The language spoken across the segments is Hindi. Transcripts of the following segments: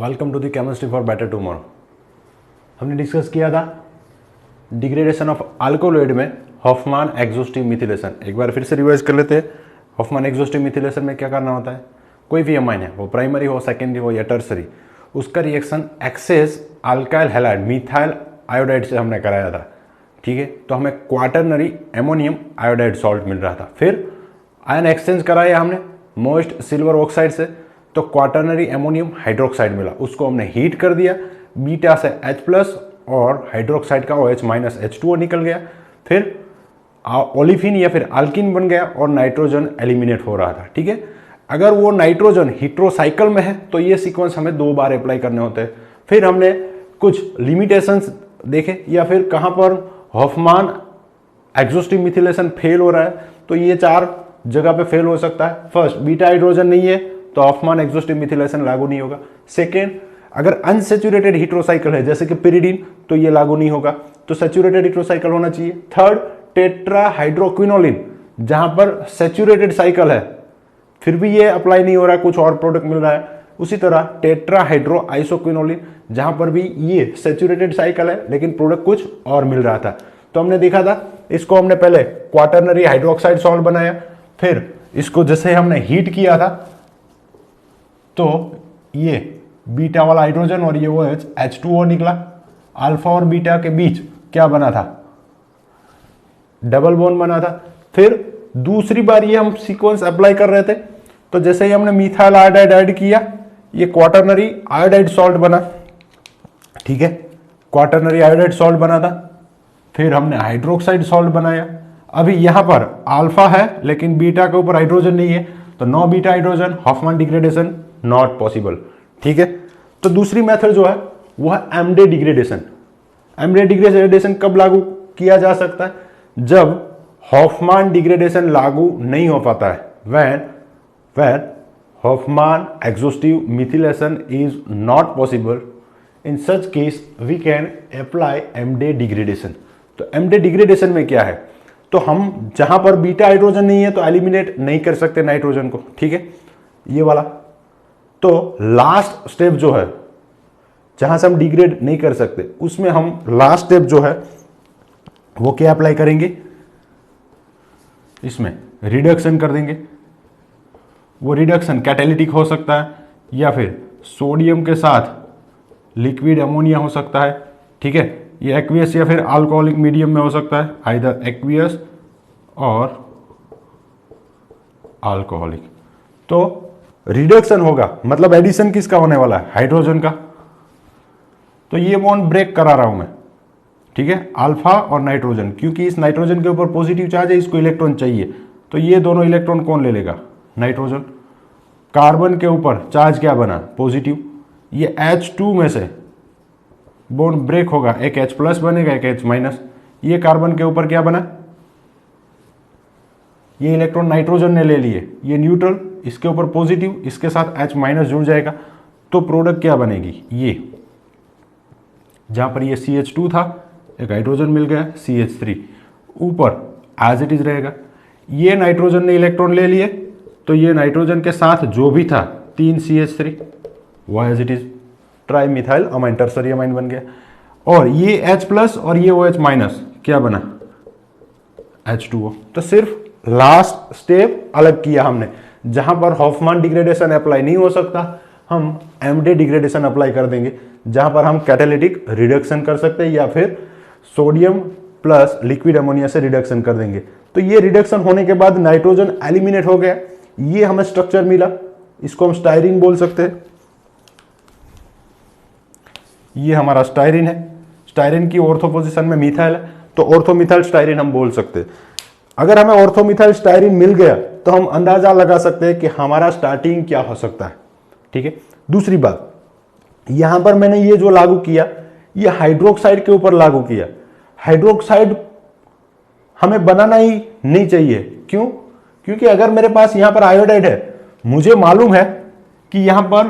Welcome to the chemistry for better tomorrow. हमने डिस्कस किया था डिग्रेडेशन ऑफ अल्कोलॉइड में हॉफमान एक्सोस्टिव मिथिलेशन। एक बार फिर से रिवाइज कर लेते हैं। हॉफमान एक्सोस्टिव मिथिलेशन में क्या करना होता है, कोई भी अमाइन है, वो प्राइमरी हो, सेकेंडरी हो या टर्सरी, उसका reaction excess alkyl halide methyl iodide से हमने कराया था। ठीक है, तो हमें क्वाटरनरी एमोनियम आयोडाइड सॉल्ट मिल रहा था। फिर आयन एक्सचेंज कराया हमने मोस्ट सिल्वर ऑक्साइड से, तो क्वाटरनरी एमोनियम हाइड्रोक्साइड मिला, उसको हमने हीट कर दिया, बीटा से H+ और हाइड्रोक्साइड का OH- H2O निकल गया। फिर ओलिफिन या फिर अल्किन बन गया और नाइट्रोजन एलिमिनेट हो रहा था। ठीक है, अगर वो नाइट्रोजन हेटेरोसाइकिल में है तो ये सीक्वेंस हमें 2 बार अप्लाई करने होते हैं। फिर हमने कुछ लिमिटेशंस देखे या फिर कहाँ पर हॉफमान एक्सोस्टिव मिथिलेशन फेल हो रहा है, तो ये 4 जगह पे फेल हो सकता है। फर्स्ट, बीटा हाइड्रोजन नहीं है तो हॉफमान एक्सोस्टिव मिथिलेशन लागू नहीं होगा। सेकेंड, अगर अनसेचुरेटेड हेटेरोसाइकिल है जैसे कि पिरिडीन, तो ये लागू नहीं होगा, तो सैचुरेटेड हेटेरोसाइकिल होना चाहिए। थर्ड, टेट्राहाइड्रोक्विनोलिन, जहां पर सैचुरेटेड साइकिल है फिर भी ये अप्लाई नहीं हो रहा है, कुछ और प्रोडक्ट मिल रहा है। उसी तरह टेट्राहाइड्रो आइसोक्विनोलिन, जहां पर भी ये सैचुरेटेड साइकिल है लेकिन प्रोडक्ट कुछ और मिल रहा था। तो हमने देखा था, इसको हमने पहले क्वाटरनरी हाइड्रोक्साइड सॉल्ट बनाया, फिर इसको जैसे हमने हीट किया था तो ये बीटा वाला हाइड्रोजन और ये OH H2O निकला। अल्फा और बीटा के बीच क्या बना था, डबल बॉन्ड बना था। फिर दूसरी बार ये हम सीक्वेंस अप्लाई कर रहे थे, तो जैसे ही हमने मिथाइल आयोडाइड ऐड किया, ये क्वाटरनरी आयोडाइड सॉल्ट बना। ठीक है, क्वाटरनरी आयोडाइड सॉल्ट बना था। फिर हमने हाइड्रोक्साइड सॉल्ट बनाया। अभी यहां पर अल्फा है लेकिन बीटा के ऊपर हाइड्रोजन नहीं है, तो no beta hydrogen, Hofmann degradation not possible. ठीक है, तो दूसरी मेथड जो है वो है एमडे डिग्रेडेशन। एमडे डिग्रेडेशन कब लागू किया जा सकता है, जब हॉफमान डिग्रेडेशन लागू नहीं हो पाता है, when Hofmann exhaustive methylation is not possible. In such case we can apply Emde degradation. तो एमडे डिग्रेडेशन में क्या है, तो हम जहां पर बीटा हाइड्रोजन नहीं है तो एलिमिनेट नहीं कर सकते नाइट्रोजन को। ठीक है, ये वाला। तो लास्ट स्टेप जो है जहां से हम डिग्रेड नहीं कर सकते, उसमें हम लास्ट स्टेप जो है वो क्या अप्लाई करेंगे, इसमें रिडक्शन कर देंगे। वो रिडक्शन कैटालिटिक हो सकता है या फिर सोडियम के साथ लिक्विड अमोनिया हो सकता है। ठीक है, ये एक्वियस या फिर अल्कोहलिक मीडियम में हो सकता है, आइदर एक्वियस और अल्कोहलिक। तो रिडक्शन होगा मतलब एडिशन किसका होने वाला है, हाइड्रोजन का। तो ये बॉन्ड ब्रेक करा रहा हूं मैं। ठीक है, अल्फा और नाइट्रोजन, क्योंकि इस नाइट्रोजन के ऊपर पॉजिटिव चार्ज है, इसको इलेक्ट्रॉन चाहिए, तो ये दोनों इलेक्ट्रॉन कौन ले लेगा, नाइट्रोजन। कार्बन के ऊपर चार्ज क्या बना, पॉजिटिव। ये H2 में से बॉन्ड ब्रेक होगा, एक H+ बनेगा, एक H-। ये कार्बन के ऊपर क्या बना, ये इलेक्ट्रॉन नाइट्रोजन ने ले लिए, ये न्यूट्रल, इसके ऊपर पॉजिटिव, इसके साथ H- जुड़ जाएगा, तो प्रोडक्ट क्या बनेगी, ये जहां पर ये CH2 था, एक हाइड्रोजन मिल गया CH3, ऊपर एज इट इज रहेगा। ये नाइट्रोजन ने इलेक्ट्रॉन ले लिए, तो ये नाइट्रोजन के साथ जो भी था 3 CH3 वो as it is trimethyl amine, tertiary amine बन गया। और ये H+ और ये OH- क्या बना, H2O। तो सिर्फ लास्ट स्टेप अलग किया हमने, जहां पर हॉफमान डिग्रेडेशन अप्लाई नहीं हो सकता, हम एमडे डिग्रेडेशन अप्लाई कर देंगे, जहां पर हम कैटालिटिक रिडक्शन कर सकते हैं या फिर सोडियम प्लस लिक्विड अमोनिया से रिडक्शन कर देंगे। तो ये रिडक्शन होने के बाद नाइट्रोजन एलिमिनेट हो गया, ये हमें स्ट्रक्चर मिला, इसको हम स्टाइरिन बोल सकते हैं। ये हमारा स्टाइरिन है, स्टाइरिन की ऑर्थो पोजीशन में मिथाइल है, तो ऑर्थोमिथाइल स्टाइरिन हम बोल सकते हैं। अगर हमें ऑर्थोमिथाइल स्टाइरिन मिल गया तो हम अंदाजा लगा सकते हैं कि हमारा स्टार्टिंग क्या हो सकता है। ठीक है, दूसरी बात, यहां पर मैंने ये जो लागू किया, ये हाइड्रोक्साइड के ऊपर लागू किया। हाइड्रोक्साइड हमें बनाना ही नहीं चाहिए, क्यों, क्योंकि अगर मेरे पास यहां पर आयोडाइड है, मुझे मालूम है कि यहां पर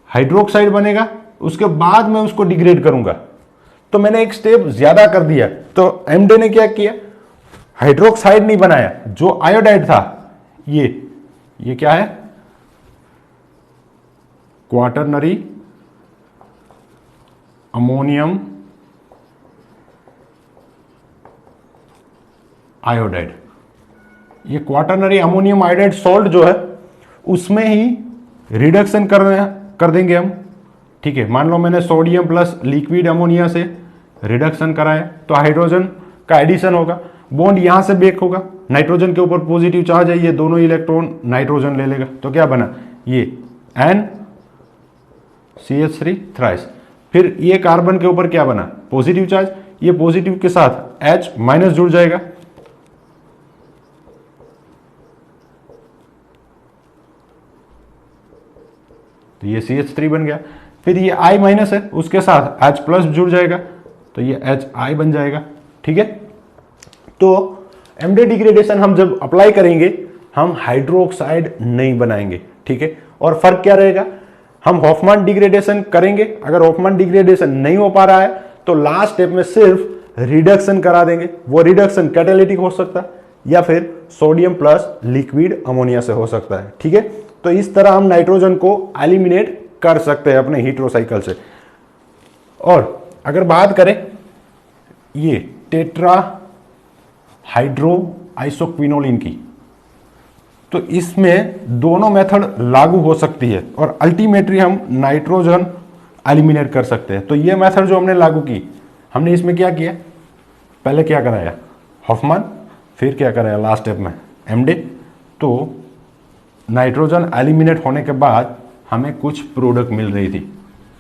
हाइड्रोक्साइड बनेगा, उसके बाद मैं उसको डिग्रेड करूंगा, तो मैंने एक स्टेप ज्यादा कर दिया। तो एमडे ने क्या किया, हाइड्रोक्साइड नहीं बनाया, जो आयोडाइड था, ये क्या है, क्वाटरनरी अमोनियम आयोडाइड। ये क्वाटरनरी अमोनियम आयोडाइड सॉल्ट जो है उसमें ही रिडक्शन कर देंगे हम। ठीक है, मान लो मैंने सोडियम प्लस लिक्विड अमोनिया से रिडक्शन कराया तो हाइड्रोजन का एडिशन होगा, बॉन्ड यहां से ब्रेक होगा, नाइट्रोजन के ऊपर पॉजिटिव चार्ज है, ये दोनों इलेक्ट्रॉन नाइट्रोजन ले लेगा, तो क्या बना ये NCH3 थ्राइस। फिर ये कार्बन के ऊपर क्या बना पॉजिटिव चार्ज, ये पॉजिटिव के साथ H माइनस जुड़ जाएगा, तो ये CH3 बन गया। फिर ये I माइनस है उसके साथ H प्लस जुड़ जाएगा, तो ये HI बन जाएगा। ठीक है, तो एमडे डिग्रेडेशन हम जब अप्लाई करेंगे हम हाइड्रोक्साइड नहीं बनाएंगे। ठीक है, और फर्क क्या रहेगा, हम हॉफमैन डिग्रेडेशन करेंगे, अगर हॉफमैन डिग्रेडेशन नहीं हो पा रहा है तो लास्ट स्टेप में सिर्फ रिडक्शन करा देंगे। वो रिडक्शन कैटालिटिक हो सकता है या फिर सोडियम प्लस लिक्विड अमोनिया से हो सकता है। ठीक है, तो इस तरह हम नाइट्रोजन को एलिमिनेट कर सकते हैं अपने हीट्रोसाइकिल से। और अगर बात करें ये टेट्रा हाइड्रो आइसोक्विनोलिन की, तो इसमें दोनों मेथड लागू हो सकती है और अल्टीमेटली हम नाइट्रोजन एलिमिनेट कर सकते हैं। तो ये मेथड जो हमने लागू की, हमने इसमें क्या किया, पहले क्या कराया हॉफमैन, फिर क्या कराया लास्ट स्टेप में एमडे। तो नाइट्रोजन एलिमिनेट होने के बाद हमें कुछ प्रोडक्ट मिल रही थी,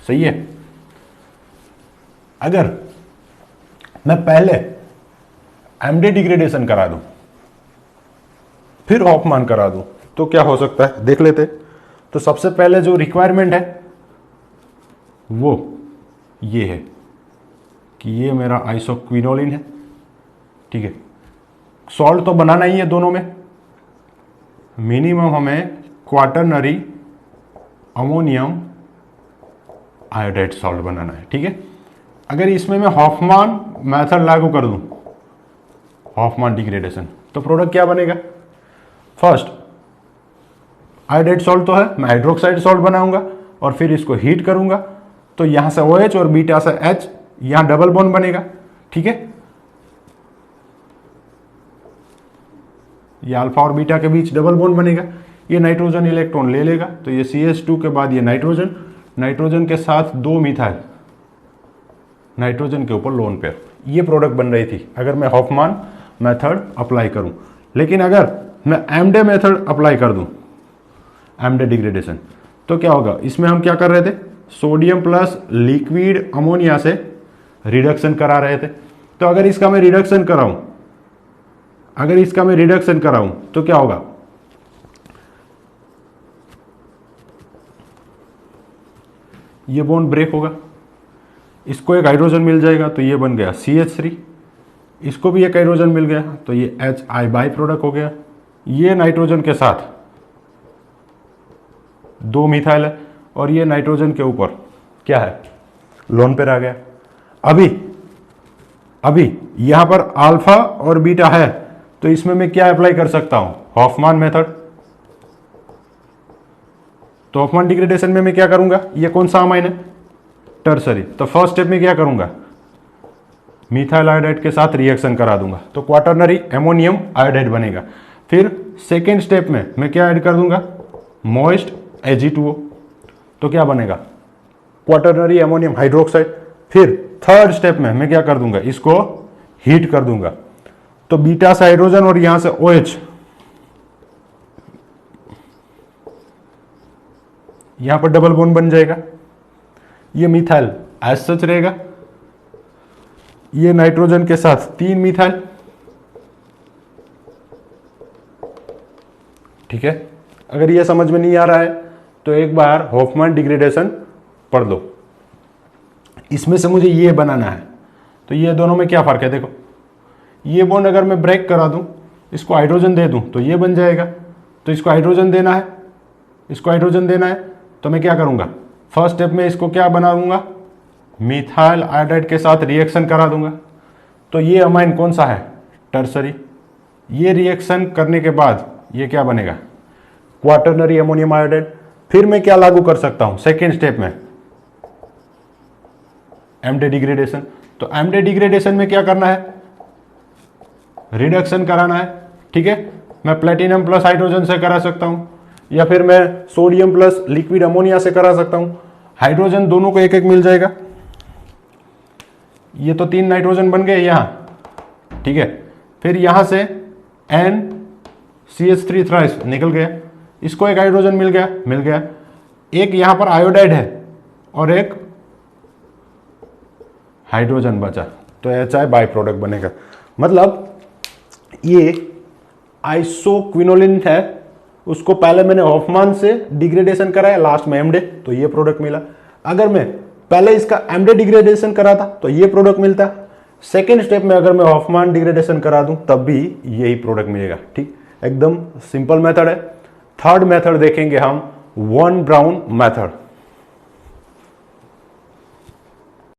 सही है। अगर मैं पहले एमडे डिग्रेडेशन करा दूं फिर हॉफमैन करा दूं तो क्या हो सकता है देख लेते। तो सबसे पहले जो रिक्वायरमेंट है वो ये है कि ये मेरा आइसोक्विनोलिन है। ठीक है, सॉल्ट तो बनाना ही है दोनों में, मिनिमम हमें क्वाटरनरी अमोनियम आयोडाइड सॉल्ट बनाना है। ठीक है, अगर इसमें मैं हॉफमैन मेथड लागू कर दूं, हॉफमैन डिग्रेडेशन, तो प्रोडक्ट क्या बनेगा, फर्स्ट आयोडाइड सॉल्ट तो है, मैं हाइड्रोक्साइड सॉल्ट बनाऊंगा और फिर इसको हीट करूंगा, तो यहां से OH और बीटा से H, यहां डबल बॉन्ड बनेगा। ठीक है, ये अल्फा और बीटा के बीच डबल बॉन्ड बनेगा, ये नाइट्रोजन इलेक्ट्रॉन ले लेगा, तो ये CH2 के बाद ये नाइट्रोजन, नाइट्रोजन के साथ 2 मिथाइल, नाइट्रोजन के ऊपर लोन पेयर, ये प्रोडक्ट बन रही थी अगर मैं हॉफमैन मेथड अप्लाई करूं। लेकिन अगर मैं एमडे मेथड अप्लाई कर दूं, एमडे डिग्रेडेशन, तो क्या होगा, इसमें हम क्या कर रहे थे, सोडियम प्लस लिक्विड अमोनिया से रिडक्शन करा रहे थे। तो अगर इसका मैं रिडक्शन कराऊं, तो क्या होगा, ये बॉन्ड ब्रेक होगा, इसको एक हाइड्रोजन मिल जाएगा तो ये बन गया CH3, इसको भी एक हाइड्रोजन मिल गया तो ये HI बाई प्रोडक्ट हो गया। ये नाइट्रोजन के साथ 2 मिथाइल है और ये नाइट्रोजन के ऊपर क्या है, लोन पेयर आ गया। अभी यहां पर अल्फा और बीटा है, तो इसमें मैं क्या अप्लाई कर सकता हूं, हॉफमैन मेथड। तो हॉफमैन डिग्रेडेशन में मैं क्या करूंगा, ये कौन सा अमाइन है, टर्सरी, तो फर्स्ट स्टेप में क्या करूंगा, मिथाइल आयोडाइड के साथ रिएक्शन करा दूंगा, तो क्वाटरनरी एमोनियम आयोडाइड बनेगा। फिर सेकेंड स्टेप में मैं क्या ऐड कर दूंगा, मॉइस्ट Ag2O, तो क्या बनेगा, क्वाटरनरी एमोनियम हाइड्रोक्साइड। फिर थर्ड स्टेप में मैं क्या कर दूंगा, इसको हीट कर दूंगा, तो बीटा से हाइड्रोजन और यहां से OH, यहां पर डबल बॉन्ड बन जाएगा, ये मिथाइल एज सच रहेगा, ये नाइट्रोजन के साथ 3 मिथाइल। ठीक है, अगर ये समझ में नहीं आ रहा है तो एक बार हॉफमैन डिग्रेडेशन पढ़ लो, इसमें से मुझे ये बनाना है। तो ये दोनों में क्या फर्क है, देखो ये बॉन्ड अगर मैं ब्रेक करा दूं, इसको हाइड्रोजन दे दूं तो ये बन जाएगा, तो इसको हाइड्रोजन देना है, इसको हाइड्रोजन देना है, तो मैं क्या करूंगा, फर्स्ट स्टेप में इसको क्या बना दूंगा, मिथाइल आयोडाइड के साथ रिएक्शन करा दूंगा, तो ये अमाइन कौन सा है, टर्सरी। ये रिएक्शन करने के बाद ये क्या बनेगा, क्वाटरनरी अमोनियम आयोडाइड। फिर मैं क्या लागू कर सकता हूं सेकेंड स्टेप में, एमडे डिग्रेडेशन। तो एमडे डिग्रेडेशन में क्या करना है, रिडक्शन कराना है, ठीक है। मैं प्लेटिनम प्लस हाइड्रोजन से करा सकता हूं, या फिर मैं सोडियम प्लस लिक्विड अमोनिया से करा सकता हूं। हाइड्रोजन दोनों को एक एक मिल जाएगा, ये तो 3 नाइट्रोजन बन गए यहां, ठीक है। फिर यहां से NCH3 थ्राइस निकल गया, इसको एक हाइड्रोजन मिल गया। एक यहां पर आयोडाइड है और एक हाइड्रोजन बचा, तो HI बाई प्रोडक्ट बनेगा। मतलब ये आइसोक्विनोलिन है, उसको पहले मैंने हॉफमान से डिग्रेडेशन कराया, लास्ट में एमडे, तो ये प्रोडक्ट मिला। अगर मैं पहले इसका एमडे डिग्रेडेशन करा था तो ये प्रोडक्ट मिलता। सेकेंड स्टेप में अगर मैं हॉफमान डिग्रेडेशन करा दूं तब भी यही प्रोडक्ट मिलेगा, ठीक। एकदम सिंपल मेथड है। थर्ड मेथड देखेंगे हम, वन ब्राउन मेथड।